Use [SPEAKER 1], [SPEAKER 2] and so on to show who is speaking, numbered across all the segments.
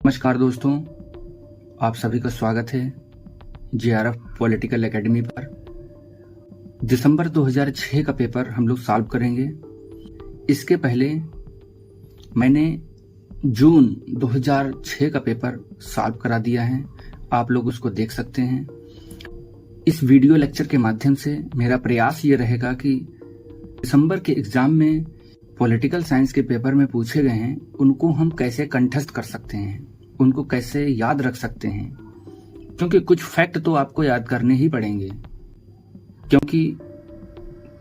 [SPEAKER 1] नमस्कार दोस्तों, आप सभी का स्वागत है जेआरएफ पॉलिटिकल एकेडमी पर। दिसंबर 2006 का पेपर हम लोग सॉल्व करेंगे। इसके पहले मैंने जून 2006 का पेपर सॉल्व करा दिया है, आप लोग उसको देख सकते हैं। इस वीडियो लेक्चर के माध्यम से मेरा प्रयास ये रहेगा कि दिसंबर के एग्जाम में पॉलिटिकल साइंस के पेपर में पूछे गए हैं उनको हम कैसे कंठस्थ कर सकते हैं, उनको कैसे याद रख सकते हैं, क्योंकि कुछ फैक्ट तो आपको याद करने ही पड़ेंगे, क्योंकि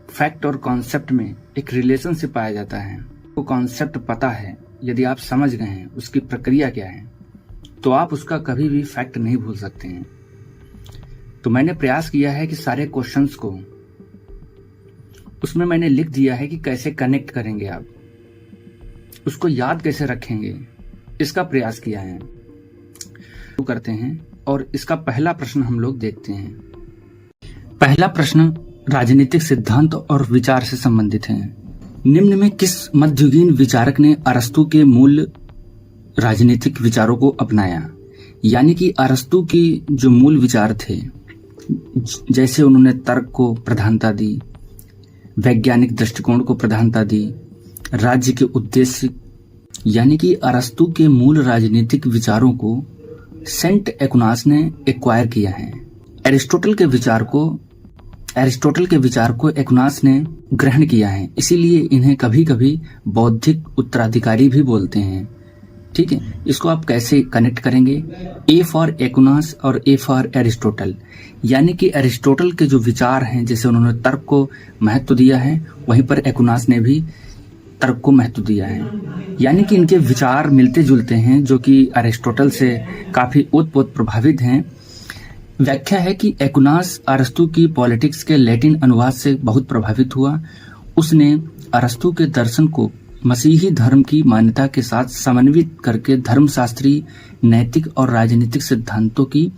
[SPEAKER 1] फैक्ट और कॉन्सेप्ट में एक रिलेशनशिप पाया जाता है। वो कॉन्सेप्ट पता है, यदि आप समझ गए हैं उसकी प्रक्रिया क्या है, तो आप उसका कभी भी फैक्ट नहीं भूल सकते हैं। तो मैंने प्रयास किया है कि सारे क्वेश्चंस को उसमें मैंने लिख दिया है कि कैसे कनेक्ट करेंगे आप, उसको याद कैसे रखेंगे, इसका प्रयास किया है। तो करते हैं और इसका पहला प्रश्न हम लोग देखते हैं। पहला प्रश्न राजनीतिक सिद्धांत और विचार से संबंधित है। निम्न में किस मध्ययुगीन विचारक ने अरस्तु के मूल राजनीतिक विचारों को अपनाया? यानी कि अरस्तु की जो मूल विचार थे, जैसे उन्होंने तर्क को प्रधानता दी, वैज्ञानिक दृष्टिकोण को प्रधानता दी, राज्य के उद्देश्य, यानी कि अरस्तु के मूल राजनीतिक विचारों को सेंट एक्विनास ने एक्वायर किया है। एरिस्टोटल के विचार को एक्विनास ने ग्रहण किया है, इसीलिए इन्हें कभी कभी बौद्धिक उत्तराधिकारी भी बोलते हैं। ठीक है, इसको आप कैसे कनेक्ट करेंगे? ए फॉर एक्विनास और ए फॉर एरिस्टोटल, यानी कि एरिस्टोटल के जो विचार हैं, जैसे उन्होंने तर्क को महत्व दिया है, वहीं पर एक्विनास ने भी तर्क को महत्व दिया है। यानी कि इनके विचार मिलते जुलते हैं, जो कि एरिस्टोटल से काफी ओतप्रोत प्रभावित हैं। व्याख्या है कि एक्विनास अरस्तु की पॉलिटिक्स के लैटिन अनुवाद से बहुत प्रभावित हुआ। उसने अरस्तु के दर्शन को मसीही धर्म की मान्यता के साथ समन्वित करके धर्मशास्त्री, नैतिक और राजनीतिक सिद्धांतों की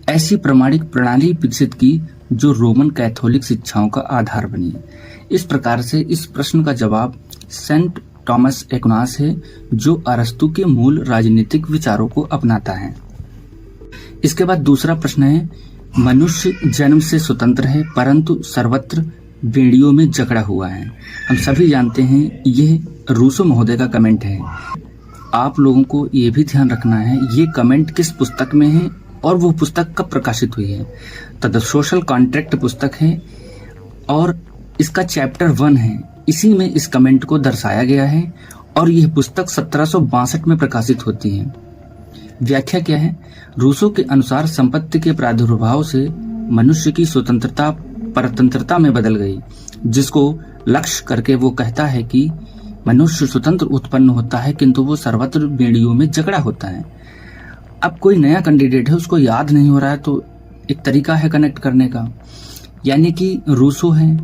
[SPEAKER 1] ऐसी प्रमाणिक प्रणाली विकसित की जो रोमन कैथोलिक शिक्षाओं का आधार बनी। इस प्रकार से इस प्रश्न का जवाब सेंट थॉमस एक्विनास है, जो अरस्तु के मूल राजनीतिक विचारों को अपनाता है। इसके बाद दूसरा प्रश्न है, मनुष्य जन्म से स्वतंत्र है परंतु सर्वत्र बेड़ियों में जकड़ा हुआ है। हम सभी जानते हैं यह रूसो महोदय का कमेंट है। आप लोगों को ये भी ध्यान रखना है ये कमेंट किस पुस्तक में है और वो पुस्तक कब प्रकाशित हुई है। तो द सोशल कॉन्ट्रैक्ट पुस्तक है और इसका चैप्टर 1 है, इसी में इस कमेंट को दर्शाया गया है और यह पुस्तक 1762 में प्रकाशित होती है। व्याख्या क्या है? रूसो के अनुसार संपत्ति के प्रादुर्भाव से मनुष्य की स्वतंत्रता परतंत्रता में बदल गई, जिसको लक्ष्य करके वो कहता है कि मनुष्य स्वतंत्र उत्पन्न होता है किंतु वो सर्वत्र बेड़ियों में जकड़ा होता है। अब कोई नया कैंडिडेट है, उसको याद नहीं हो रहा है, तो एक तरीका है कनेक्ट करने का, यानी कि रूसो है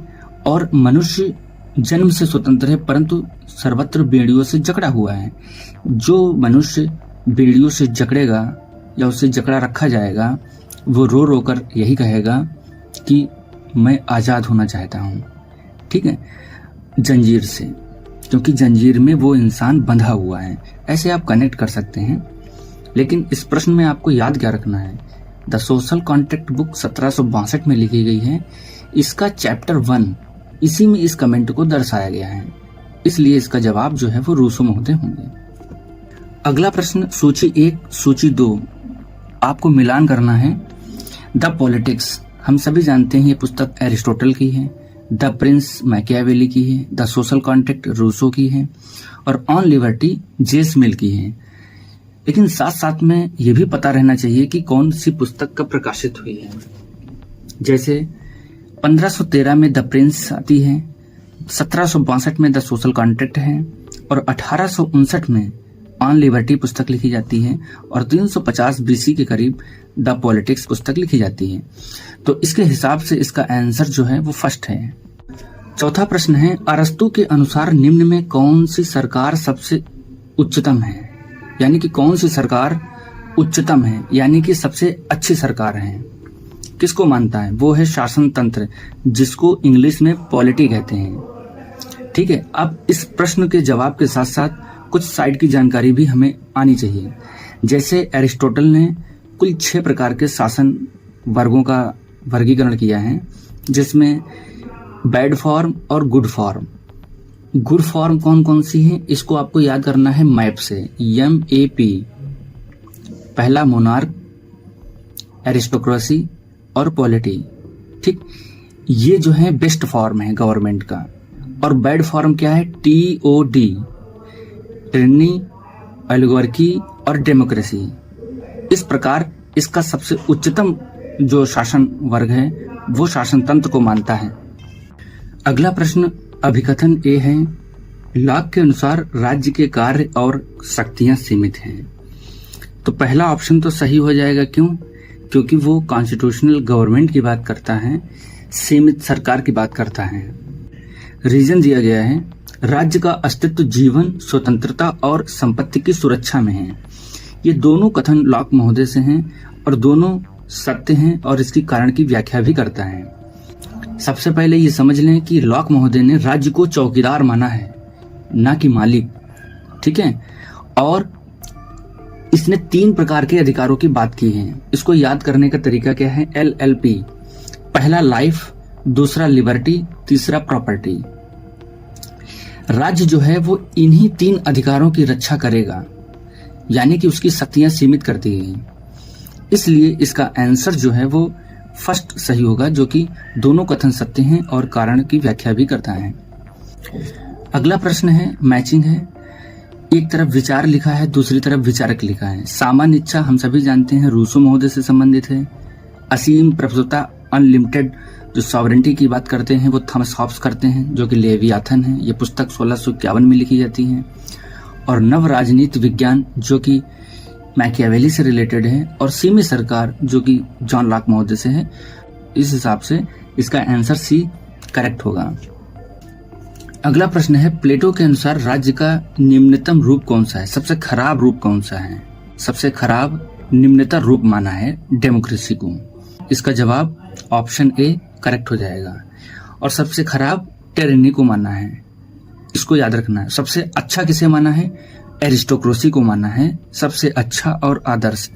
[SPEAKER 1] और मनुष्य जन्म से स्वतंत्र है परंतु सर्वत्र बेड़ियों से जकड़ा हुआ है। जो मनुष्य बेड़ियों से जकड़ेगा या उसे जकड़ा रखा जाएगा, वो रो रो कर यही कहेगा कि मैं आजाद होना चाहता हूँ। ठीक है, जंजीर से, क्योंकि जंजीर में वो इंसान बंधा हुआ है। ऐसे आप कनेक्ट कर सकते हैं, लेकिन इस प्रश्न में आपको याद क्या रखना है? द सोशल कॉन्ट्रैक्ट बुक 1762 में लिखी गई है। इसका चैप्टर 1, इसी में इस कमेंट को दर्शाया गया है, इसलिए इसका जवाब जो है वो रूसो महोदय होंगे। अगला प्रश्न सूची 1, सूची 2, आपको मिलान करना है। द पॉलिटिक्स, हम सभी जानते हैं ये पुस्तक एरिस्टोटल की है। द प्रिंस मैकियावेली की है। द सोशल कॉन्ट्रैक्ट रूसो की है और ऑन लिबर्टी जेम्स मिल की है। लेकिन साथ साथ में ये भी पता रहना चाहिए कि कौन सी पुस्तक कब प्रकाशित हुई है। जैसे 1513 में द प्रिंस आती है, 1762 में द सोशल कॉन्ट्रैक्ट है और 1859 में ऑन लिबर्टी पुस्तक लिखी जाती है और 350 बीसी के करीब द पॉलिटिक्स पुस्तक लिखी जाती है। तो इसके हिसाब से इसका आंसर जो है वो फर्स्ट है। चौथा प्रश्न है, अरस्तु के अनुसार निम्न में कौन सी सरकार सबसे उच्चतम है? यानी कि कौन सी सरकार उच्चतम है, यानी कि सबसे अच्छी सरकार है। किसको मानता है? वो है शासन तंत्र, जिसको इंग्लिश में पॉलिटी कहते हैं। ठीक है, अब इस प्रश्न के जवाब के साथ साथ कुछ साइड की जानकारी भी हमें आनी चाहिए। जैसे एरिस्टोटल ने कुल 6 प्रकार के शासन वर्गों का वर्गीकरण किया है, जिसमें बैड फॉर्म और गुड फॉर्म। गुड फॉर्म कौन कौन सी है, इसको आपको याद करना है मैप से, MAP। पहला मोनार्क, एरिस्टोक्रेसी और पॉलिटी। ठीक, ये जो है बेस्ट फॉर्म है गवर्नमेंट का। और बैड फॉर्म क्या है, TOD, टिरनी, ओलिगार्की और डेमोक्रेसी। इस प्रकार इसका सबसे उच्चतम जो शासन वर्ग है वो शासन तंत्र को मानता है। अगला प्रश्न अभिकथन ए है, लॉक के अनुसार राज्य के कार्य और शक्तियां सीमित हैं। तो पहला ऑप्शन तो सही हो जाएगा। क्यों? क्योंकि वो कॉन्स्टिट्यूशनल गवर्नमेंट की बात करता है, सीमित सरकार की बात करता है। रीजन दिया गया है, राज्य का अस्तित्व जीवन, स्वतंत्रता और संपत्ति की सुरक्षा में है। ये दोनों कथन लॉक महोदय से हैं और दोनों सत्य हैं और इसकी कारण की व्याख्या भी करता है। सबसे पहले ये समझ लें कि लॉक महोदय ने राज्य को चौकीदार माना है, ना कि मालिक। ठीक है, और इसने 3 प्रकार के अधिकारों की बात की है। इसको याद करने का तरीका क्या है, LLP। पहला लाइफ, दूसरा लिबर्टी, तीसरा प्रॉपर्टी। राज्य जो है वो इन्हीं 3 अधिकारों की रक्षा करेगा, यानी कि उसकी शक्तियां सीमित करती है। इसलिए इसका आंसर जो है वो फर्स्ट सही होगा, जो कि दोनों कथन सत्य हैं और कारण की व्याख्या भी करता है। अगला प्रश्न है, मैचिंग है। एक तरफ विचार लिखा है, दूसरी तरफ विचारक लिखा है। सामान्य इच्छा हम सभी जानते हैं रूसो महोदय से संबंधित है। असीम प्रभुत्वता, अनलिमिटेड जो सॉवरेंटी की बात करते हैं वो थॉमस हॉब्स करते हैं, जो कि लेवियाथन है। ये पुस्तक 1651 में लिखी जाती है। और नव राजनीति विज्ञान जो कि मैकियावेली से रिलेटेड है, और सीमित सरकार जो कि जॉन लॉक महोदय से है। इस हिसाब से इसका आंसर सी करेक्ट होगा। अगला प्रश्न है, प्लेटो के अनुसार राज्य का निम्नतम रूप कौन सा है, सबसे खराब रूप कौन सा है? सबसे खराब निम्नतम रूप माना है डेमोक्रेसी को। इसका जवाब ऑप्शन ए करेक्ट हो जाएगा। और सबसे खराब टिरनी को माना है, इसको याद रखना है। सबसे अच्छा किसे माना है, एरिस्टोक्रेसी को माना है सबसे अच्छा और आदर्श।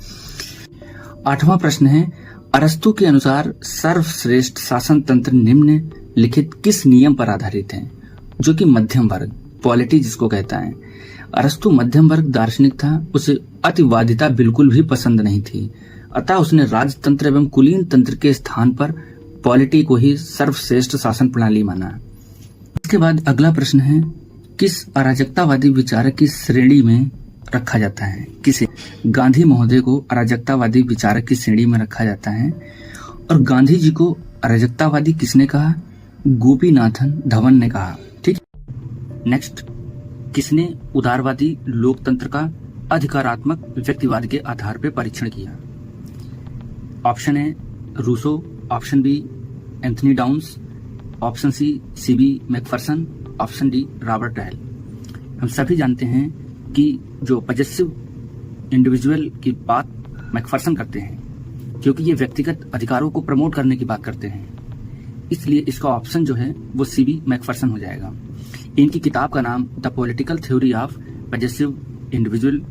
[SPEAKER 1] 8वां प्रश्न है, अरस्तु के अनुसार सर्वश्रेष्ठ शासन तंत्र निम्नलिखित किस नियम पर आधारित है? जो कि मध्यम वर्ग, पॉलिटी जिसको कहता है। अरस्तु मध्यम वर्ग दार्शनिक था, उसे अतिवादिता बिल्कुल भी पसंद नहीं थी, अतः उसने राजतंत्र एवं कुलीन तंत्र के स्थान पर पॉलिटी को ही सर्वश्रेष्ठ शासन प्रणाली माना। इसके बाद अगला प्रश्न है, किस अराजकतावादी विचारक की श्रेणी में रखा जाता है? किसे? गांधी महोदय को अराजकतावादी विचारक की श्रेणी में रखा जाता है। और गांधी जी को अराजकतावादी किसने कहा? गोपीनाथन धवन ने कहा। ठीक। नेक्स्ट, किसने उदारवादी लोकतंत्र का अधिकारात्मक व्यक्तिवाद के आधार पर परीक्षण किया? Option A Rousseau, option B Anthony Downs, option C CB Macpherson, option D Robert Rail. हम सभी जानते हैं कि जो पजेसिव इंडिविजुअल की बात मैकफर्सन करते हैं, क्योंकि ये व्यक्तिगत अधिकारों को प्रमोट करने की बात करते हैं, इसलिए इसका ऑप्शन जो है वो CB मैकफर्सन हो जाएगा। इनकी किताब का नाम the political theory of possessive individual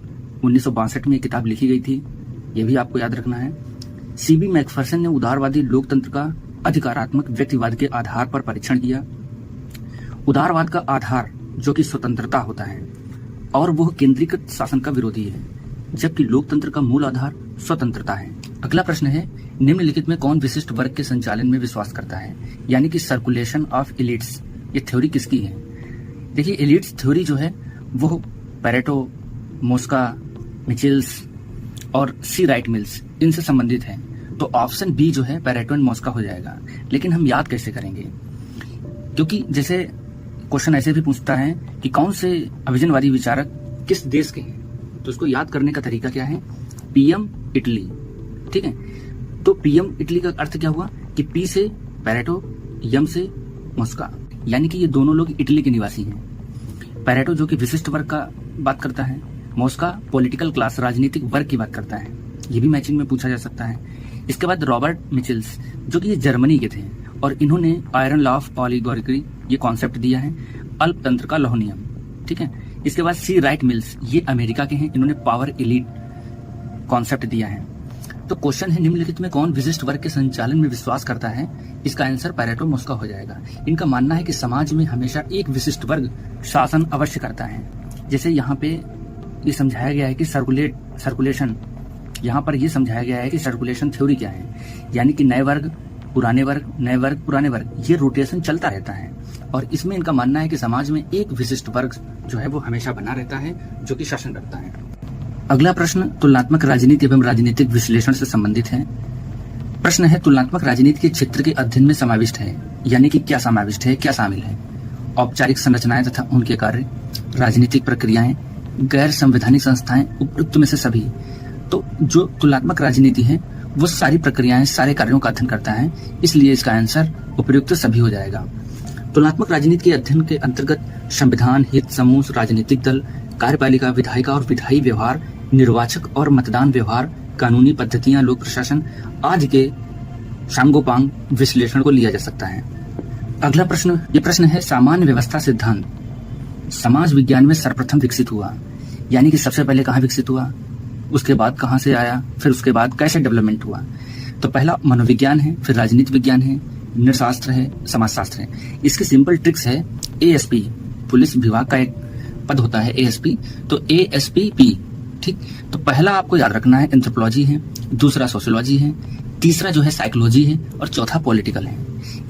[SPEAKER 1] 1962 में किताब लिखी गई थी, ये भी आपको याद रखना है। CB मैकफर्सन ने उदारवादी लोकतंत्र का अधिकारात्मक व्यक्तिवाद के आधार पर परीक्षण किया। उदारवाद का आधार जो कि स्वतंत्रता होता है और वह केंद्रीकृत शासन का विरोधी है, जबकि लोकतंत्र का मूल आधार स्वतंत्रता है। अगला प्रश्न है, निम्नलिखित में कौन विशिष्ट वर्ग के संचालन में विश्वास करता है, यानी कि सर्कुलेशन ऑफ एलिट्स? ये थ्योरी किसकी है? देखिए, एलिट्स थ्योरी जो है वो पैरेटो, मोस्का, मिचेल्स और सी राइट मिल्स इनसे संबंधित है। तो ऑप्शन बी जो है पैरेटो एंड मोस्का हो जाएगा। लेकिन हम याद कैसे करेंगे? क्योंकि जैसे क्वेश्चन ऐसे भी पूछता है कि कौन से अभिजनवादी विचारक किस देश के हैं, तो इसको याद करने का तरीका क्या है? PM Italy. ठीक है, तो PM इटली का अर्थ क्या हुआ कि P से पैरेटो, M से मोस्का, यानी कि ये दोनों लोग इटली के निवासी हैं। पैरेटो जो कि विशिष्ट वर्ग का बात करता है, मोस्का पॉलिटिकल क्लास राजनीतिक वर्ग की बात करता है। ये भी मैचिंग में पूछा जा सकता है। इसके बाद रॉबर्ट मिचेल्स जो कि ये जर्मनी के थे और इन्होंने आयरन लॉ ऑफ ओलिगार्की ये कॉन्सेप्ट दिया है, अल्पतंत्र का लौह नियम। ठीक है, इसके बाद सी राइट मिल्स ये अमेरिका के हैं, इन्होंने पावर एलीट कॉन्सेप्ट दिया है। तो क्वेश्चन है, निम्नलिखित में कौन विशिष्ट वर्ग के संचालन में विश्वास करता है? इसका आंसर पैरेटो मस्का हो जाएगा। इनका मानना है कि समाज में हमेशा एक विशिष्ट वर्ग शासन अवश्य करता है। जैसे यहाँ पे ये समझाया गया है कि सर्कुलेशन, यहाँ पर ये समझाया गया है कि सर्कुलेशन थ्योरी क्या है, यानी कि नए वर्ग पुराने वर्ग, नए वर्ग पुराने वर्ग, ये रोटेशन चलता रहता है। और इसमें इनका मानना है कि समाज में एक विशिष्ट वर्ग जो है वो हमेशा बना रहता है, जो कि शासन करता है। अगला प्रश्न तुलनात्मक राजनीति एवं राजनीतिक विश्लेषण से संबंधित है। प्रश्न है, तुलनात्मक राजनीति के क्षेत्र के अध्ययन में समाविष्ट है, यानी कि क्या समाविष्ट है, क्या शामिल है? औपचारिक संरचनाएं तथा उनके कार्य, राजनीतिक प्रक्रियाएं, गैर संवैधानिक संस्थाएं, उपयुक्त में से सभी। तो जो तुलनात्मक राजनीति है वो सारी प्रक्रियाएं, सारे कार्यों का अध्ययन करता है, इसलिए इसका आंसर उपयुक्त सभी हो जाएगा। तुलनात्मक राजनीति के अध्ययन के अंतर्गत संविधान, हित समूह, राजनीतिक दल, कार्यपालिका, विधायिका और विधायी व्यवहार, निर्वाचक और मतदान व्यवहार, कानूनी पद्धतियां, लोक प्रशासन आदि के सांगोपांग विश्लेषण को लिया जा सकता है। अगला प्रश्न, ये प्रश्न है, सामान्य व्यवस्था सिद्धांत समाज विज्ञान में सर्वप्रथम विकसित हुआ, यानी कि सबसे पहले कहाँ विकसित हुआ, उसके बाद कहाँ से आया, फिर उसके बाद कैसे डेवलपमेंट हुआ? तो पहला मनोविज्ञान है, फिर राजनीति विज्ञान है, नृशास्त्र है, समाजशास्त्र है। इसकी सिंपल ट्रिक्स है, एएसपी, पुलिस विभाग का एक पद होता है एएसपी, तो एएसपी, ठीक। तो पहला आपको याद रखना है एंथ्रोपोलॉजी है, दूसरा सोशियोलॉजी है, तीसरा जो है साइकोलॉजी है और चौथा पॉलिटिकल है।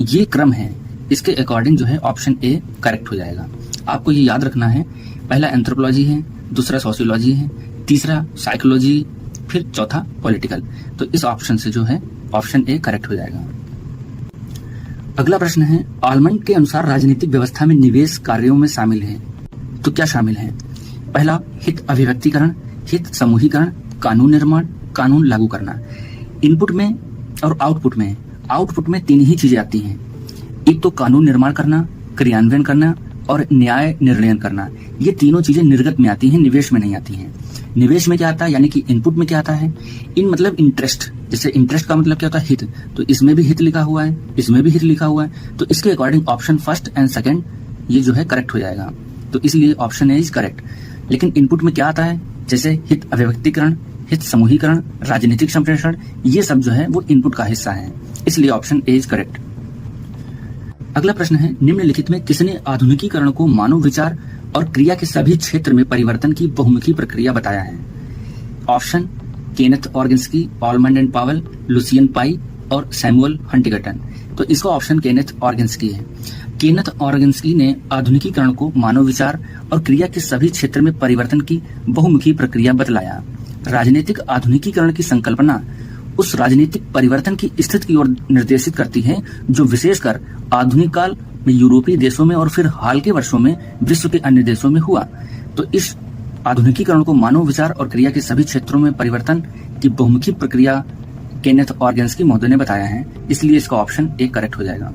[SPEAKER 1] ये क्रम है, इसके अकॉर्डिंग जो है ऑप्शन ए करेक्ट हो जाएगा। आपको ये याद रखना है, पहला एंथ्रोपोलॉजी है, दूसरा सोशियोलॉजी है, तीसरा साइकोलॉजी, फिर चौथा पॉलिटिकल। तो इस ऑप्शन से जो है ऑप्शन ए करेक्ट हो जाएगा। अगला प्रश्न है, आलमंड के अनुसार राजनीतिक व्यवस्था में निवेश कार्यों में शामिल है, तो क्या शामिल है? पहला हित अभिव्यक्तिकरण, हित समूहीकरण, कानून निर्माण, कानून लागू करना। इनपुट में और आउटपुट में तीन ही चीजें आती हैं, एक तो कानून निर्माण करना, क्रियान्वयन करना और न्याय निर्णय करना। ये तीनों चीजें निर्गत में आती हैं, निवेश में नहीं आती हैं। निवेश में क्या आता है, यानी कि इनपुट में क्या आता है, इन मतलब इंटरेस्ट, जैसे इंटरेस्ट का मतलब क्या होता है, हित, तो इसमें भी हित लिखा हुआ है, इसमें भी हित लिखा हुआ है, तो इसके according option first and second ये जो है करेक्ट हो जाएगा, तो इसलिए ऑप्शन ए इज करेक्ट। लेकिन इनपुट में क्या आता है, जैसे हित अभिव्यक्तिकरण, हित समूहीकरण, राजनीतिक संप्रेषण, ये सब जो है वो इनपुट का हिस्सा है, इसलिए ऑप्शन ए इज करेक्ट। अगला प्रश्न है, निम्नलिखित में किसने आधुनिकीकरण को मानव विचार और क्रिया के सभी क्षेत्र में परिवर्तन की बहुमुखी प्रक्रिया बताया है? Option Kenneth Organski, Almond and Powell, Lucian Pye और सैमुअल हंटिंगटन। तो इसका ऑप्शन केनेथ ऑर्गेन्स्की है। केनेथ ऑर्गेन्स्की ने आधुनिकीकरण को मानव विचार और क्रिया के सभी क्षेत्र में परिवर्तन की बहुमुखी प्रक्रिया बतलाया। राजनीतिक आधुनिकीकरण की संकल्पना उस राजनीतिक परिवर्तन की स्थिति की ओर निर्देशित करती है जो विशेषकर आधुनिक काल में यूरोपीय देशों में और फिर हाल के वर्षों में विश्व के अन्य देशों में हुआ। तो इस आधुनिकीकरण को मानव विचार और क्रिया के सभी क्षेत्रों में परिवर्तन की बहुमुखी प्रक्रिया केनेथ ऑर्गेन्स्की महोदय ने बताया है, इसलिए इसका ऑप्शन ए करेक्ट हो जाएगा।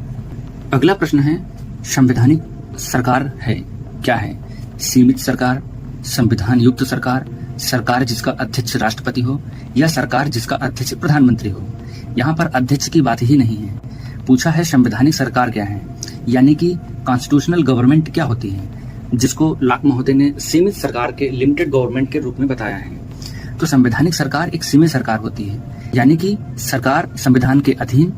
[SPEAKER 1] अगला प्रश्न है, संवैधानिक सरकार है क्या है? सीमित सरकार, संविधान युक्त सरकार, सरकार जिसका अध्यक्ष राष्ट्रपति हो, या सरकार जिसका अध्यक्ष प्रधानमंत्री हो? यहाँ पर अध्यक्ष की बात ही नहीं है, पूछा है संवैधानिक सरकार क्या है, यानी कि कॉन्स्टिट्यूशनल गवर्नमेंट क्या होती है, जिसको लाक महोदय ने सीमित सरकार के लिमिटेड गवर्नमेंट के रूप में बताया है। तो संवैधानिक सरकार एक सीमित सरकार होती है, यानी कि सरकार संविधान के अधीन,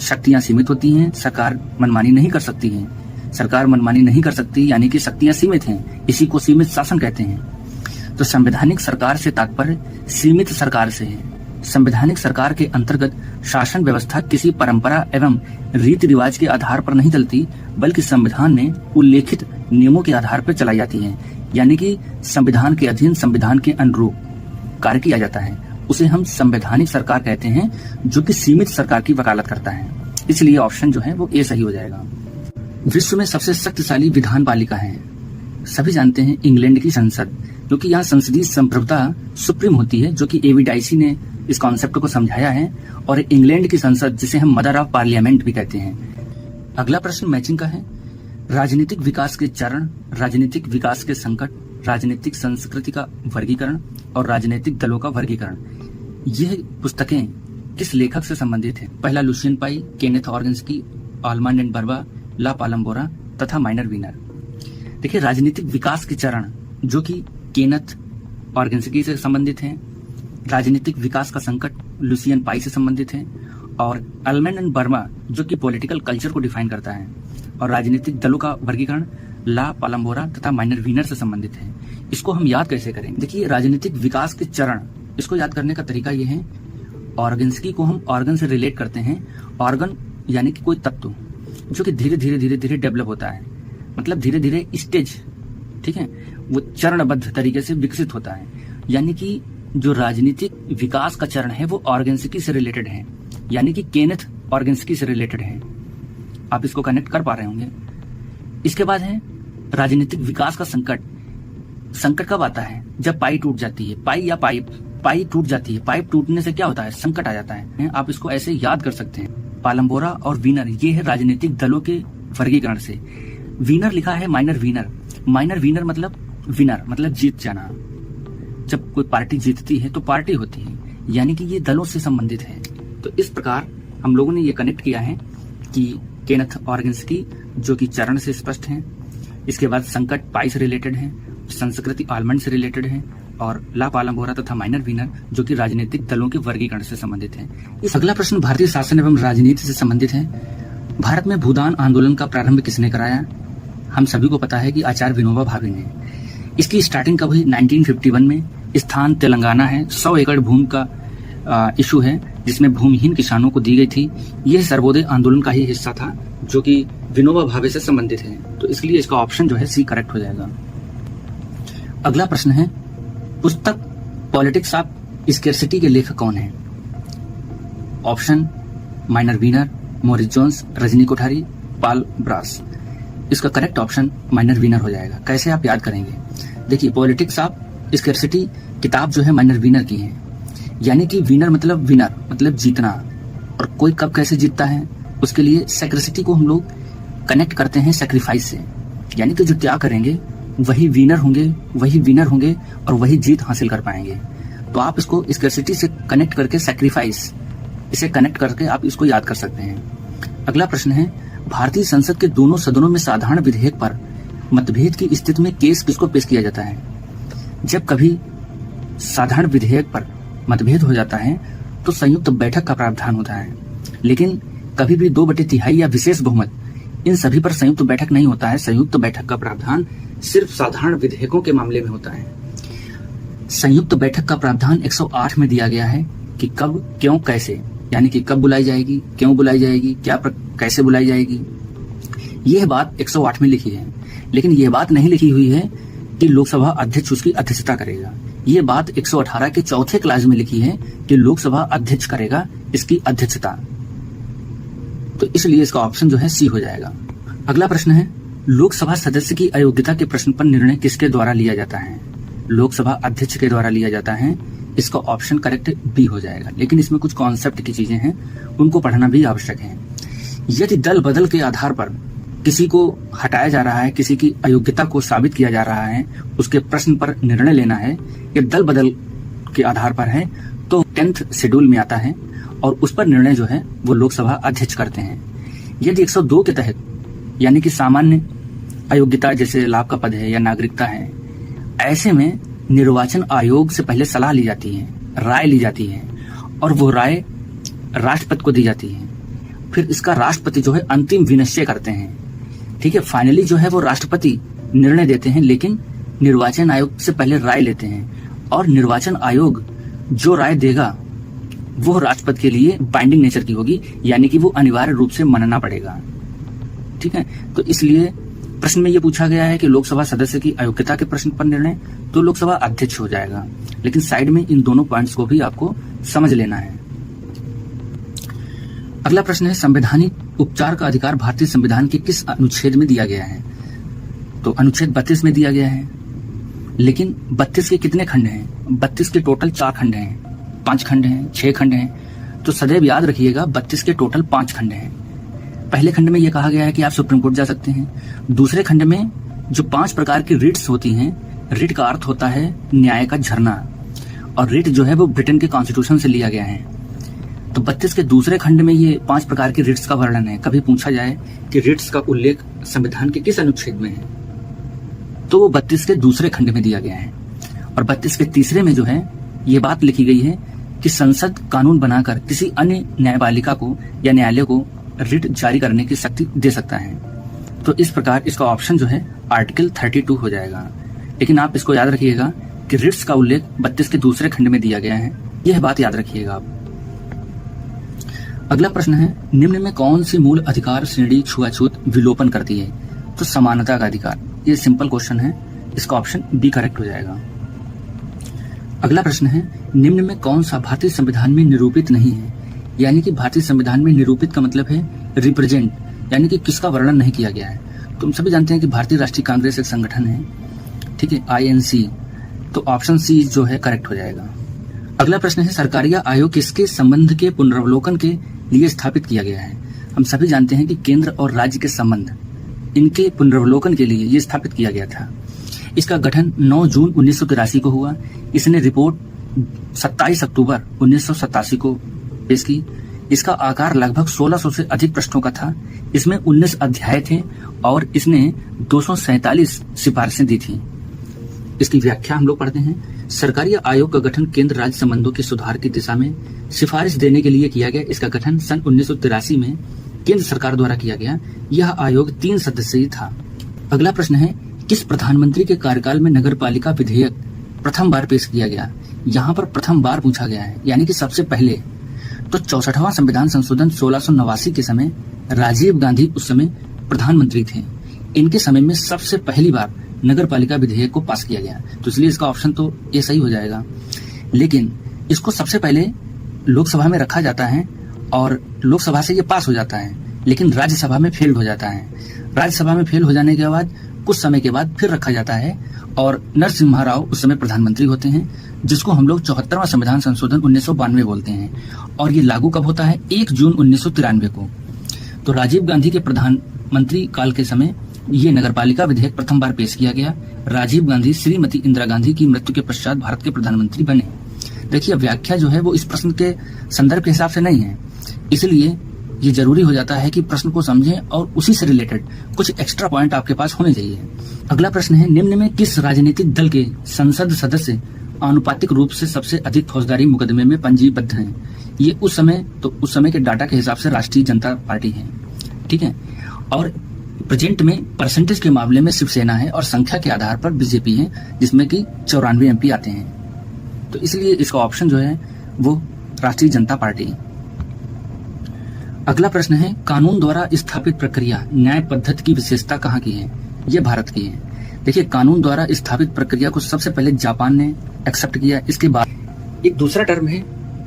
[SPEAKER 1] शक्तियां सीमित होती हैं, सरकार मनमानी नहीं कर सकती है, सरकार मनमानी नहीं कर सकती यानी कि शक्तियां सीमित हैं, इसी को सीमित शासन कहते हैं। तो संवैधानिक सरकार से तात्पर्य सीमित सरकार से है। संवैधानिक सरकार के अंतर्गत शासन व्यवस्था किसी परंपरा एवं रीति रिवाज के आधार पर नहीं चलती, बल्कि संविधान में उल्लेखित नियमों के आधार पर चलाई जाती है, यानी कि संविधान के अधीन, संविधान के अनुरूप कार्य किया जाता है। उसे हम संवैधानिक सरकार कहते हैं, जो कि सीमित सरकार की वकालत करता है, इसलिए ऑप्शन जो है वो ए सही हो जाएगा। विश्व में सबसे शक्तिशाली विधान पालिका है, सभी जानते हैं, इंग्लैंड की संसद, क्योंकि यहाँ संसदीय संप्रभुता सुप्रीम होती है, जो कि एवी डाइसी ने इस कॉन्सेप्ट को समझाया है, और इंग्लैंड की संसद जिसे हम मदर ऑफ पार्लियामेंट भी कहते हैं। अगला प्रश्न मैचिंग का है, राजनीतिक विकास के चरण, राजनीतिक विकास के संकट, राजनीतिक संस्कृति का वर्गीकरण और राजनीतिक दलों का वर्गीकरण, यह पुस्तकें किस लेखक से संबंधित है? पहला Lucian Pye, Kenneth Organski, Almond and Verba, LaPalombara तथा माइनर विनर। देखिए, राजनीतिक विकास के चरण जो कि केनेथ ऑर्गेन्स्की से संबंधित हैं, राजनीतिक विकास का संकट लुसियन पाई से संबंधित है, और अल्मैन एंड बर्मा जो कि पॉलिटिकल कल्चर को डिफाइन करता है, और राजनीतिक दलों का वर्गीकरण ला पालम्बोरा तथा माइनर वीनर से संबंधित है। इसको हम याद कैसे करेंगे? देखिए, राजनीतिक विकास के चरण, इसको याद करने का तरीका ये है, ऑर्गन्सकी को हम ऑर्गन से रिलेट करते हैं। ऑर्गन यानी कि कोई तत्व जो कि धीरे धीरे डेवलप होता है, मतलब धीरे धीरे स्टेज, ठीक है, वो चरणबद्ध तरीके से विकसित होता है। यानी कि जो राजनीतिक विकास का चरण है वो ऑर्गेन्सिकी से रिलेटेड है, यानी कि केनेथ ऑर्गेन्सिकी से रिलेटेड है। आप इसको कनेक्ट कर पा रहे होंगे। इसके बाद है राजनीतिक विकास का संकट। संकट कब आता है? जब पाई टूट जाती है, पाई टूट जाती है। पाइप टूटने से क्या होता है? संकट आ जाता है। आप इसको ऐसे याद कर सकते हैं। पालम्बोरा और वीनर, ये है राजनीतिक दलों के वर्गीकरण से। वीनर लिखा है माइनर वीनर। माइनर वीनर मतलब विनर, मतलब जीत जाना। जब कोई पार्टी जीतती है तो पार्टी होती है, यानी कि ये दलों से संबंधित है। तो इस प्रकार हम लोगों ने ये कनेक्ट किया है कि केनेथ ऑर्गेन्सिकी जो कि चरण से स्पष्ट है, इसके बाद संकट पाई से रिलेटेड है, संस्कृति आलमंड से रिलेटेड है, और ला पालम्बोरा तथा माइनर वीनर जो कि राजनीतिक दलों के वर्गीकरण से संबंधित है। इस अगला प्रश्न भारतीय शासन एवं राजनीति से संबंधित है। भारत में भूदान आंदोलन का प्रारंभ किसने कराया? हम सभी को पता है कि आचार्य विनोबा भावे ने। इसकी स्टार्टिंग कब हुई? 1951 में। स्थान तेलंगाना है। 100 एकड़ भूमि का इशू है जिसमें भूमिहीन किसानों को दी गई थी। यह सर्वोदय आंदोलन का ही हिस्सा था जो कि विनोबा भावे से संबंधित है। तो इसलिए इसका ऑप्शन जो है सी करेक्ट हो जाएगा। अगला प्रश्न है, पुस्तक पॉलिटिक्स ऑफ स्कैरसिटी के लेखक कौन है? Option Myron Weiner, Morris Jones, Rajni Kothari, Paul Brass. इसका करेक्ट ऑप्शन माइनर वीनर हो जाएगा। कैसे आप याद करेंगे? देखिए, पॉलिटिक्स ऑफ स्कैरसिटी किताब जो है माइनर वीनर की है, यानी कि विनर मतलब जीतना, और कोई कब कैसे जीतता है उसके लिए स्कैरसिटी को हम लोग कनेक्ट करते हैं सैक्रिफाइस से, यानी कि जो त्याग करेंगे वही विनर होंगे और वही जीत हासिल कर पाएंगे। तो आप इसको स्कैरसिटी से कनेक्ट करके सैक्रिफाइस, इसे कनेक्ट करके आप इसको याद कर सकते हैं। अगला प्रश्न है, भारतीय संसद के दोनों सदनों में साधारण विधेयक पर मतभेद की स्थिति में केस किसको पेश किया जाता है? जब कभी साधारण विधेयक पर मतभेद हो जाता है तो संयुक्त बैठक का प्रावधान होता है, लेकिन कभी भी 2/3 या विशेष बहुमत, इन सभी पर संयुक्त बैठक नहीं होता है। संयुक्त बैठक का प्रावधान सिर्फ साधारण विधेयकों के मामले में होता है। संयुक्त बैठक का प्रावधान 108 में दिया गया है कि कब, क्यों, कैसे, यानी कि कब बुलाई जाएगी, क्यों बुलाई जाएगी, कैसे बुलाई जाएगी। यह बात 108 में लिखी है, लेकिन यह बात नहीं लिखी हुई है कि लोकसभा अध्यक्ष उसकी अध्यक्षता करेगा। ये बात 118 के चौथे क्लास में लिखी है कि लोकसभा अध्यक्ष करेगा इसकी अध्यक्षता। तो इसलिए इसका ऑप्शन जो है सी हो जाएगा। अगला प्रश्न है, लोकसभा सदस्य की अयोग्यता के प्रश्न पर निर्णय किसके द्वारा लिया जाता है? लोकसभा अध्यक्ष के द्वारा लिया जाता है। इसका ऑप्शन करेक्ट बी हो जाएगा, लेकिन इसमें कुछ कॉन्सेप्ट की चीजें हैं, उनको पढ़ना भी आवश्यक है। यदि दल बदल के आधार पर किसी को हटाया जा रहा है, किसी की अयोग्यता को साबित किया जा रहा है, उसके प्रश्न पर निर्णय लेना है, ये दल बदल के आधार पर है, तो 10th शेड्यूल में आता है और उस पर निर्णय जो है वो लोकसभा अध्यक्ष करते हैं। यदि 102 के तहत, यानी कि सामान्य अयोग्यता जैसे लाभ का पद है या नागरिकता है, ऐसे में निर्वाचन आयोग से पहले सलाह ली जाती है, राय ली जाती है, और वो राय राष्ट्रपति को दी जाती है। फिर इसका राष्ट्रपति जो है अंतिम विनिश्चय करते हैं। ठीक है, फाइनली जो है वो राष्ट्रपति निर्णय देते हैं, लेकिन निर्वाचन आयोग से पहले राय लेते हैं, और निर्वाचन आयोग जो राय देगा वो राष्ट्रपति के लिए बाइंडिंग नेचर की होगी, यानी कि वो अनिवार्य रूप से मानना पड़ेगा। ठीक है, तो इसलिए प्रश्न में ये पूछा गया है कि लोकसभा सदस्य की अयोग्यता के प्रश्न पर निर्णय, तो लोकसभा अध्यक्ष हो जाएगा, लेकिन साइड में इन दोनों पॉइंट्स को भी आपको समझ लेना है। अगला प्रश्न है, संवैधानिक उपचार का अधिकार भारतीय संविधान के किस अनुच्छेद में दिया गया है? तो अनुच्छेद 32 में दिया गया है, लेकिन 32 के कितने खंड हैं? 32 के टोटल 4 खंड हैं, 5 खंड हैं, 6 खंड हैं। तो सदैव याद रखिएगा 32 के टोटल 5 खंड हैं। पहले खंड में यह कहा गया है कि आप सुप्रीम कोर्ट जा सकते हैं। दूसरे खंड में जो 5 प्रकार की रिट्स होती हैं, रिट का अर्थ होता है न्याय का झरना, और रिट जो है वो ब्रिटेन के कॉन्स्टिट्यूशन से लिया गया है। तो 32 के दूसरे खंड में ये 5 प्रकार की रिट्स का वर्णन है। कभी पूछा जाए कि रिट्स का उल्लेख संविधान के किस अनुच्छेद में है, तो वो 32 के दूसरे खंड में दिया गया है। और 32 के तीसरे में जो है ये बात लिखी गई है कि संसद कानून बनाकर किसी अन्य न्यायपालिका को या न्यायालय को रिट जारी करने की शक्ति दे सकता है। तो इस प्रकार इसका ऑप्शन जो है आर्टिकल 32 हो जाएगा। लेकिन आप इसको याद रखिएगा कि रिट्स का उल्लेख 32 के दूसरे खंड में दिया गया है, यह बात याद रखिएगा आप। अगला प्रश्न है, निम्न में कौन सी मूल अधिकार श्रेणी छुआछूत विलोपन करती है? तो समानता का अधिकार। ये सिंपल क्वेश्चन है, इसका ऑप्शन बी करेक्ट हो जाएगा। अगला प्रश्न है, निम्न में कौन सा भारतीय संविधान में निरूपित नहीं है? यानी कि भारतीय संविधान में निरूपित का मतलब है रिप्रेजेंट, यानी कि किसका वर्णन नहीं किया गया है। तो हम सभी जानते हैं कि भारतीय राष्ट्रीय कांग्रेस एक संगठन है, ठीक है, INC। तो ऑप्शन सी जो है करेक्ट हो जाएगा। अगला प्रश्न है, सरकारिया आयोग किसके संबंध के पुनरावलोकन के लिए स्थापित किया गया है? हम सभी जानते हैं कि केंद्र और राज्य के संबंध, इनके पुनरावलोकन के लिए ये स्थापित किया गया था। इसका गठन 9 जून 1983 को हुआ। इसने रिपोर्ट 27 अक्टूबर 1987 को पेश की। इसका आकार लगभग 1600 से अधिक पृष्ठों का था। इसमें 19 अध्याय थे और इसने 247 सिफारिशें दी थी। इसकी व्याख्या हम लोग पढ़ते हैं। सरकारी आयोग का गठन केंद्र राज्य संबंधों के सुधार की दिशा में सिफारिश देने के लिए किया गया। इसका गठन सन 1983 में केंद्र सरकार द्वारा किया गया। यह आयोग 3 सदस्यीय था। अगला प्रश्न है, किस प्रधानमंत्री के कार्यकाल में नगरपालिका विधेयक प्रथम बार पेश किया गया? यहाँ पर प्रथम बार पूछा गया है, यानी कि सबसे पहले। तो 64वां संविधान संशोधन 1689 के समय राजीव गांधी उस समय प्रधानमंत्री थे। इनके समय में सबसे पहली बार नगरपालिका विधेयक को पास किया गया, तो इसलिए इसका ऑप्शन तो ये सही हो जाएगा। लेकिन इसको सबसे पहले लोकसभा में रखा जाता है और लोकसभा से ये पास हो जाता है, लेकिन राज्यसभा में फेल हो जाता है। राज्यसभा में फेल हो जाने के बाद कुछ समय के बाद फिर रखा जाता है और नरसिम्हा राव उस समय प्रधानमंत्री होते हैं, जिसको हम लोग 74वां संविधान संशोधन 1992 बोलते हैं। और ये लागू कब होता है? 1 जून 1993 को। तो राजीव गांधी के प्रधानमंत्री काल के समय ये नगरपालिका विधेयक प्रथम बार पेश किया गया। राजीव गांधी श्रीमती इंदिरा गांधी की मृत्यु के पश्चात भारत के प्रधानमंत्री बने। देखिए, व्याख्या जो है वो इस प्रश्न के संदर्भ के हिसाब से नहीं है, इसलिए ये जरूरी हो जाता है कि प्रश्न को समझें और उसी से रिलेटेड कुछ एक्स्ट्रा पॉइंट आपके पास होने चाहिए। अगला प्रश्न है, निम्न में किस राजनीतिक दल के संसद सदस्य आनुपातिक रूप से सबसे अधिक फौजदारी मुकदमे में पंजीबद्ध हैं? ये उस समय के डाटा के हिसाब से राष्ट्रीय जनता पार्टी है, ठीक है। और प्रेजेंट में परसेंटेज के मामले में शिवसेना है और संख्या के आधार पर बीजेपी है, जिसमें कि 94 MP आते हैं। तो इसलिए इसका ऑप्शन जो है वो राष्ट्रीय जनता पार्टी। अगला प्रश्न है, कानून द्वारा स्थापित प्रक्रिया न्याय पद्धति की विशेषता कहाँ की है? ये भारत की है। देखिए, कानून द्वारा स्थापित प्रक्रिया को सबसे पहले जापान ने एक्सेप्ट किया। इसके बाद एक दूसरा टर्म है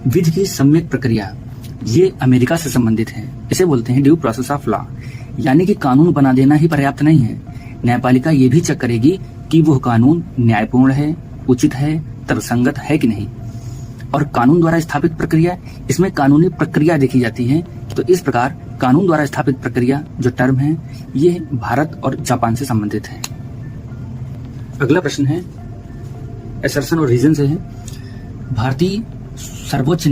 [SPEAKER 1] विधि की सम्यक प्रक्रिया, ये अमेरिका से संबंधित है। इसे बोलते हैं ड्यू प्रोसेस ऑफ लॉ, यानी कि कानून बना देना ही पर्याप्त नहीं है। न्यायपालिका ये भी चेक करेगी कि वह कानून न्यायपूर्ण है, उचित है, तर्कसंगत है कि नहीं। और कानून द्वारा स्थापित प्रक्रिया, इसमें कानूनी प्रक्रिया देखी जाती है। तो इस प्रकार कानून द्वारा स्थापित प्रक्रिया जो टर्म है ये भारत और जापान से संबंधित है। अगला प्रश्न है असर्शन और रीजन से है, भारतीय सर्वोच्च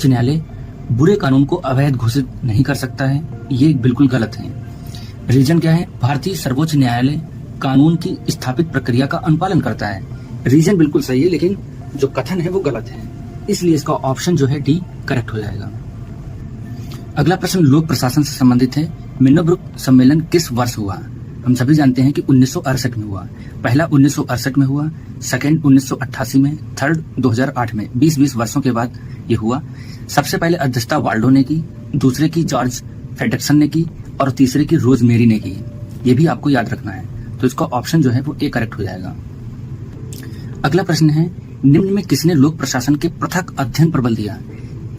[SPEAKER 1] न्यायालय बुरे कानून को अवैध घोषित नहीं कर सकता है। ये बिल्कुल गलत है। रीजन क्या है? भारतीय सर्वोच्च न्यायालय कानून की स्थापित प्रक्रिया का अनुपालन करता है। रीजन बिल्कुल सही है, लेकिन जो कथन है वो गलत है, इसलिए इसका ऑप्शन जो है डी करेक्ट हो जाएगा। अगला प्रश्न लोक प्रशासन से संबंधित है। मिन्नोब्रुक सम्मेलन किस वर्ष हुआ? हम सभी जानते हैं कि 1968 में हुआ। पहला 1968 में हुआ, सेकंड 1988 में, थर्ड 2008 में। 20 वर्षों के बाद ये हुआ। सबसे पहले अध्यक्षता वाल्डो ने की, दूसरे की जॉर्ज फेडरसन ने की और तीसरे की रोजमेरी ने की। ये भी आपको याद रखना है। तो इसका ऑप्शन जो है वो ए करेक्ट हो जाएगा। अगला प्रश्न है, निम्न में किसने लोक प्रशासन के पृथक अध्ययन पर बल दिया?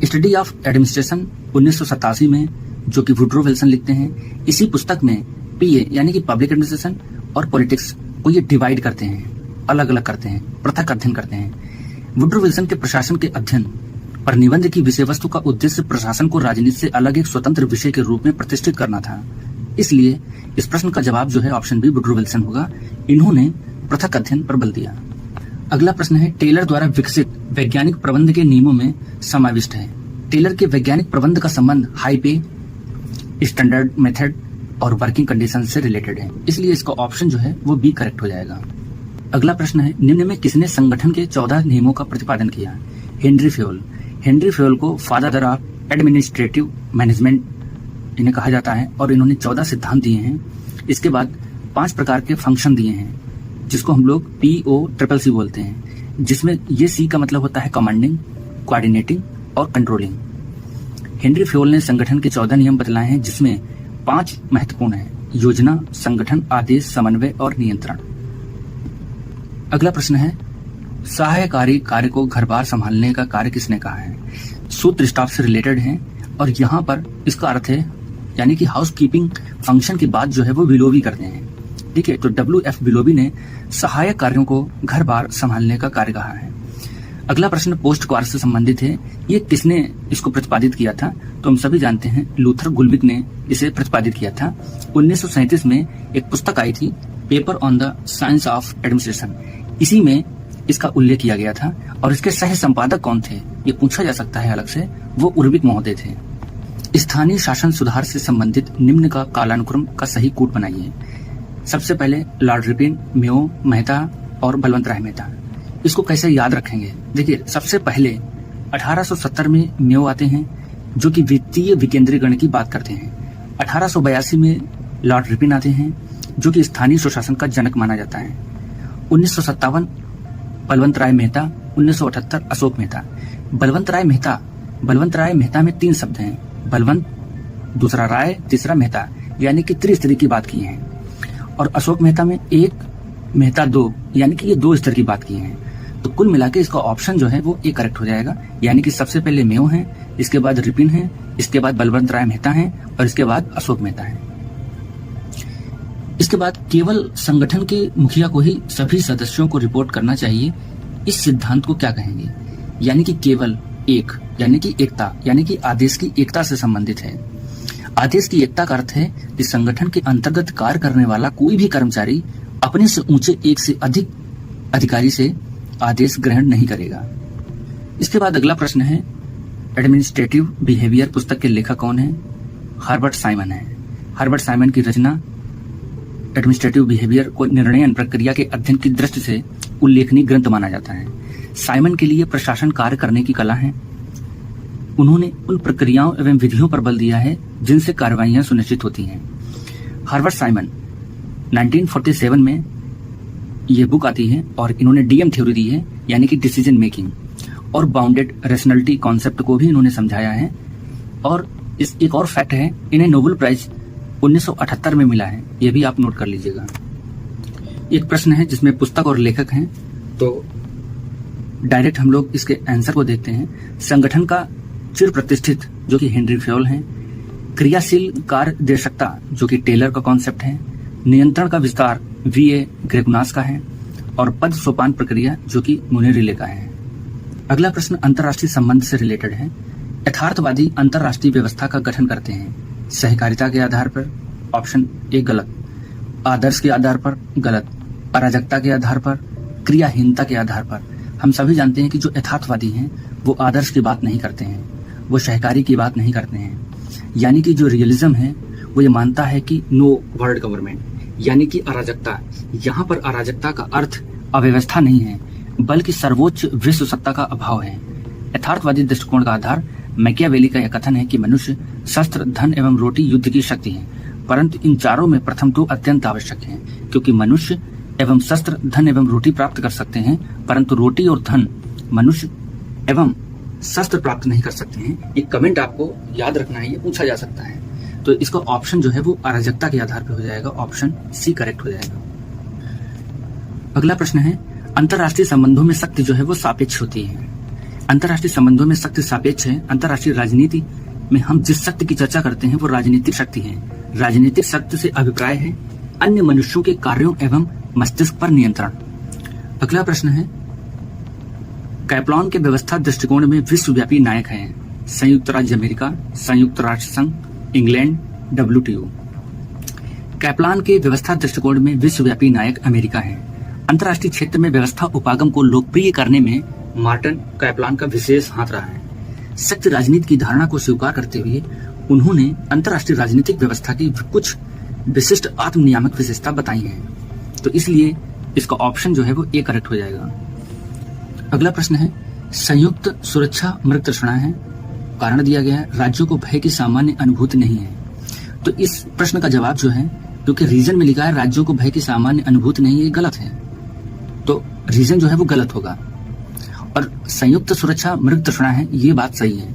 [SPEAKER 1] स्टडी ऑफ एडमिनिस्ट्रेशन 1987 में, जो कि वुड्रो विल्सन लिखते हैं। इसी पुस्तक में पीए यानी कि पब्लिक एडमिनिस्ट्रेशन और पॉलिटिक्स को ये डिवाइड करते हैं, अलग अलग करते हैं, पृथक अध्ययन करते हैं। वुड्रो विल्सन के प्रशासन के अध्ययन पर निबंध की विषय वस्तु का उद्देश्य प्रशासन को राजनीति से अलग एक स्वतंत्र विषय के रूप में प्रतिष्ठित करना था। इसलिए इस प्रश्न का जवाब जो है ऑप्शन बी वुड्रो विल्सन होगा। इन्होंने पृथक अध्ययन पर बल दिया। अगला प्रश्न है, टेलर द्वारा विकसित वैज्ञानिक प्रबंध के नियमों में समाविष्ट है। टेलर के वैज्ञानिक प्रबंध का संबंध हाई पे, स्टैंडर्ड मेथड और वर्किंग कंडीशन से रिलेटेड है, इसलिए इसका ऑप्शन जो है वो बी करेक्ट हो जाएगा। अगला प्रश्न है, निम्न में किसने संगठन के 14 नियमों का प्रतिपादन किया? Henry Fayol. हेनरी फेयोल को फादर ऑफ एडमिनिस्ट्रेटिव मैनेजमेंट इन्हें कहा जाता है और इन्होंने 14 सिद्धांत दिए हैं। इसके बाद 5 प्रकार के फंक्शन दिए हैं जिसको हम लोग POCCC बोलते हैं, जिसमें ये C का मतलब होता है कमांडिंग, कोऑर्डिनेटिंग और कंट्रोलिंग। हेनरी फेयोल ने संगठन के 14 नियम बतलाए हैं जिसमें 5 महत्वपूर्ण हैं: योजना, संगठन, आदेश, समन्वय और नियंत्रण। अगला प्रश्न है, सहायकारी कार्य को घर बार संभालने का कार्य किसने कहा है? सूत्र स्टाफ से रिलेटेड है और यहाँ पर इसका अर्थ है यानी कि हाउस कीपिंग फंक्शन की बात जो है वो विलोबी करते हैं। ठीक है, तो WF विलोबी ने सहायक कार्यों को घर बार संभालने का कार्य कहा है। अगला प्रश्न पोस्ट कार्य से संबंधित है। ये किसने इसको प्रतिपादित किया था? तो हम सभी जानते हैं लूथर गुल्बिक ने इसे प्रतिपादित किया था। 1937 में एक पुस्तक आई थी, paper on the science of administration. इसी में इसका उल्लेख किया गया था और इसके सह संपादक कौन थे ये पूछा जा सकता है अलग से, वो उर्विक महोदय थे। स्थानीय शासन सुधार से संबंधित निम्न का कालानुक्रम का सही कूट बनाइए। सबसे पहले लॉर्ड रिपिन, मेयो, मेहता और बलवंत राय मेहता। इसको कैसे याद रखेंगे? देखिए, सबसे पहले 1870 में मेयो आते हैं जो कि वित्तीय विकेंद्रीकरण की बात करते हैं। 1882 में लॉर्ड रिपिन आते हैं जो कि स्थानीय सुशासन का जनक माना जाता है। 1957 बलवंत राय मेहता, 1978 अशोक मेहता। बलवंत राय मेहता में 3 शब्द हैं, बलवंत, दूसरा राय, तीसरा मेहता, यानी कि त्रिस्तरीय की बात की है। और अशोक मेहता में 1, मेहता 2, यानी कि ये 2 स्तर की बात की है। तो कुल मिला के इसका ऑप्शन जो है वो ए करेक्ट हो जाएगा, यानी कि सबसे पहले मेयो है, इसके बाद रिपिन है, इसके बाद बलवंत राय मेहता है और इसके बाद अशोक मेहता है। इसके बाद केवल संगठन के मुखिया को ही सभी सदस्यों को रिपोर्ट करना चाहिए। इस सिद्धांत को क्या कहेंगे? यानी कि केवल एक, यानी कि एकता, यानी कि आदेश की एकता से संबंधित है। आदेश की एकता का अर्थ है कि संगठन के अंतर्गत कार्य करने वाला कोई भी कर्मचारी अपने से ऊंचे एक से अधिक अधिकारी से आदेश ग्रहण नहीं करेगा। इसके बाद अगला प्रश्न है, एडमिनिस्ट्रेटिव बिहेवियर पुस्तक के लेखक कौन है? हर्बर्ट साइमन है। हर्बर्ट साइमन की रचना एडमिनिस्ट्रेटिव बिहेवियर को निर्णयन प्रक्रिया के अध्ययन की दृष्टि से उल्लेखनीय ग्रंथ माना जाता है। साइमन के लिए प्रशासन कार्य करने की कला है। उन्होंने उन प्रक्रियाओं एवं विधियों पर बल दिया है जिनसे कार्रवाइयां सुनिश्चित होती हैं। हर्बर्ट साइमन 1947 में ये बुक आती है और इन्होंने डीएम थ्योरी दी है, यानी कि डिसीजन मेकिंग, और बाउंडेड रेशनलिटी कॉन्सेप्ट को भी इन्होंने समझाया है। और इस एक और फैक्ट है, इन्हें नोबेल प्राइज 1978 में मिला है, ये भी आप नोट कर लीजिएगा। एक प्रश्न है जिसमें पुस्तक और लेखक हैं, तो डायरेक्ट हम लोग इसके आंसर को देखते हैं। संगठन का चिर प्रतिष्ठित जो कि हेनरी फेयोल हैं, क्रियाशील कार्य देशकता जो कि टेलर का कॉन्सेप्ट है, नियंत्रण का विस्तार VA ग्रेगुनास का है और पद सोपान प्रक्रिया जो कि मुनेरिले का है। अगला प्रश्न अंतर्राष्ट्रीय संबंध से रिलेटेड है। यथार्थवादी अंतर्राष्ट्रीय व्यवस्था का गठन करते हैं सहकारिता के आधार पर, ऑप्शन ए गलत, आदर्श के आधार पर गलत, अराजकता के आधार पर, क्रियाहीनता के आधार पर। हम सभी जानते हैं कि जो यथार्थवादी हैं वो आदर्श की बात नहीं करते हैं, वो सहकारी की बात नहीं करते हैं। यानी कि जो रियलिज्म है वो ये मानता है कि नो वर्ल्ड गवर्नमेंट, यानी कि अराजकता। यहाँ पर अराजकता का अर्थ अव्यवस्था नहीं है बल्कि सर्वोच्च विश्व सत्ता का अभाव है। यथार्थवादी दृष्टिकोण का आधार मैकियावेली का यह कथन है कि मनुष्य शस्त्र, धन एवं रोटी युद्ध की शक्ति है, परंतु इन चारों में प्रथम 2 अत्यंत आवश्यक हैं, क्योंकि मनुष्य एवं शस्त्र, धन एवं रोटी प्राप्त कर सकते हैं, परंतु रोटी और धन मनुष्य एवं शस्त्र प्राप्त नहीं कर सकते हैं। एक कमेंट आपको याद रखना है, ये पूछा जा सकता है। तो इसका ऑप्शन जो है वो अराजकता के आधार पर हो जाएगा, ऑप्शन सी करेक्ट हो जाएगा। अगला प्रश्न है, अंतर्राष्ट्रीय संबंधों में शक्ति जो है वो सापेक्ष होती है। अंतर्राष्ट्रीय संबंधों में शक्ति सापेक्ष है। अंतर्राष्ट्रीय राजनीति में हम जिस शक्ति की चर्चा करते हैं वो राजनीतिक शक्ति है। राजनीतिक शक्ति से अभिप्राय है अन्य मनुष्यों के कार्यों एवं मस्तिष्क पर नियंत्रण। अगला प्रश्न है, कैप्लॉन के व्यवस्था दृष्टिकोण में विश्वव्यापी नायक हैं संयुक्त राज्य अमेरिका, संयुक्त राष्ट्र संघ, इंग्लैंड, WTO। कैप्लान के व्यवस्था दृष्टिकोण में विश्वव्यापी नायक अमेरिका है। अंतर्राष्ट्रीय क्षेत्र में व्यवस्था उपागम को लोकप्रिय करने में मार्टिन कैप्लान का विशेष हाथ रहा है। शक्ति राजनीति की धारणा को स्वीकार करते हुए उन्होंने अंतर्राष्ट्रीय राजनीतिक व्यवस्था की कुछ विशिष्ट आत्मनियामक विशेषता बताई हैं। तो इसलिए इसका ऑप्शन जो है वो ए करेक्ट हो जाएगा। अगला प्रश्न है संयुक्त सुरक्षा मृग तृष्णा है, कारण दिया गया है राज्यों को भय की सामान्य अनुभूति नहीं है। तो इस प्रश्न का जवाब जो है, क्योंकि रीजन में लिखा है राज्यों को भय की सामान्य अनुभूति नहीं है, ये गलत है, तो रीजन जो है वो गलत होगा। और संयुक्त सुरक्षा मृग तृष्णा है, ये बात सही है।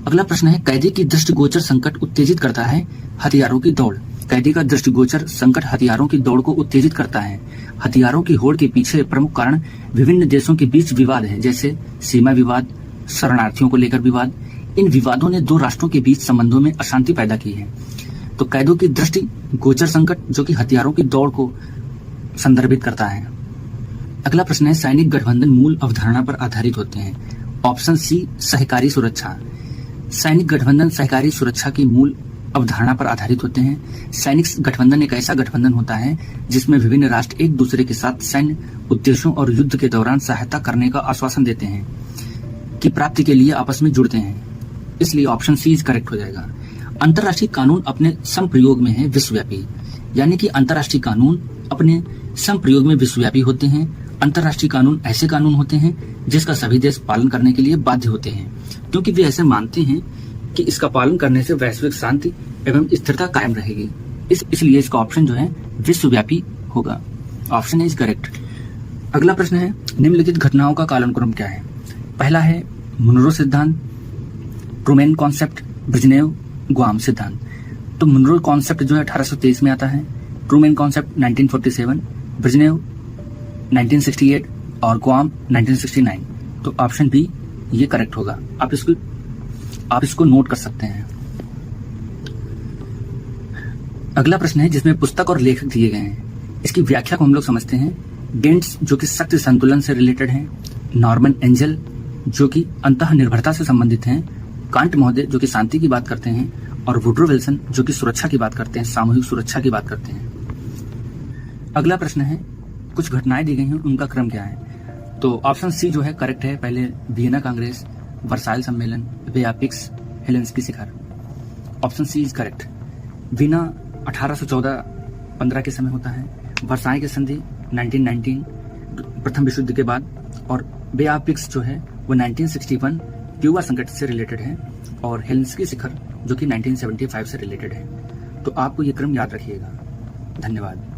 [SPEAKER 1] अगला प्रश्न है कैदी की दृष्टिगोचर संकट उत्तेजित करता है हथियारों की दौड़। कैदी का दृष्टिगोचर संकट हथियारों की दौड़ को उत्तेजित करता है। हथियारों की होड़ के पीछे प्रमुख कारण विभिन्न देशों के बीच विवाद है, जैसे सीमा विवाद, शरणार्थियों को लेकर विवाद। इन विवादों ने दो राष्ट्रों के बीच संबंधों में अशांति पैदा की है। तो कैदों की दृष्टि गोचर संकट जो कि हथियारों की दौड़ को संदर्भित करता है। अगला प्रश्न है सैनिक गठबंधन मूल अवधारणा पर आधारित होते हैं। ऑप्शन सी सहकारी सुरक्षा। सैनिक गठबंधन सहकारी सुरक्षा की मूल अवधारणा पर आधारित होते हैं। सैनिक गठबंधन एक ऐसा गठबंधन होता है जिसमें विभिन्न राष्ट्र एक दूसरे के साथ सैन्य उद्देश्यों और युद्ध के दौरान सहायता करने का आश्वासन देते हैं की प्राप्ति के लिए आपस में जुड़ते हैं। इसलिए ऑप्शन सी करेक्ट हो जाएगा। अंतर्राष्ट्रीय कानून अपने संप्रयोग में है विश्वव्यापी, यानी कि अंतर्राष्ट्रीय कानून अपने संप्रयोग में विश्वव्यापी होते हैं। अंतर्राष्ट्रीय कानून ऐसे कानून होते हैं जिसका सभी देश पालन करने के लिए बाध्य होते हैं, क्योंकि वे ऐसे मानते हैं कि इसका पालन करने से वैश्विक शांति एवं स्थिरता कायम रहेगी। इसलिए इसका ऑप्शन जो है विश्वव्यापी होगा। Option is correct. अगला प्रश्न है निम्नलिखित घटनाओं का कालानुक्रम क्या है। पहला है मुनरो सिद्धांत, ट्रूमैन कॉन्सेप्ट, ब्रिजनेव ग्वाम सिद्धांत। तो मुनरो कॉन्सेप्ट जो है 1823 में आता है, ट्रूमैन कॉन्सेप्ट 1947, ब्रिजनेव 1968 और ग्वाम 1969। तो ऑप्शन बी ये करेक्ट होगा। आप इसको नोट कर सकते हैं। अगला प्रश्न है जिसमें पुस्तक और लेखक दिए गए हैं। इसकी व्याख्या को हम लोग समझते हैं। डेंट्स जो कि शक्ति संतुलन से रिलेटेड है, नॉर्मन एंजल जो कि अंतः निर्भरता से संबंधित हैं, कांट महोदय जो कि शांति की बात करते हैं, और वुड्रो विल्सन जो कि सुरक्षा की बात करते हैं, सामूहिक सुरक्षा की बात करते हैं। अगला प्रश्न है कुछ घटनाएं दी गई हैं, उनका क्रम क्या है। तो ऑप्शन सी जो है करेक्ट है। पहले वियना कांग्रेस, वर्साइल सम्मेलन, बेआपिक्स, हेलेंस्की शिखर। Option C is correct. Vienna 1814-15 के समय होता है, वर्साइल की संधि 1919 प्रथम विश्व युद्ध के बाद, और बेआपिक्स जो है वो 1961 क्यूबा संकट से रिलेटेड है, और हेलेंस्की शिखर जो कि 1975 से रिलेटेड है। तो आपको ये क्रम याद रखिएगा। धन्यवाद।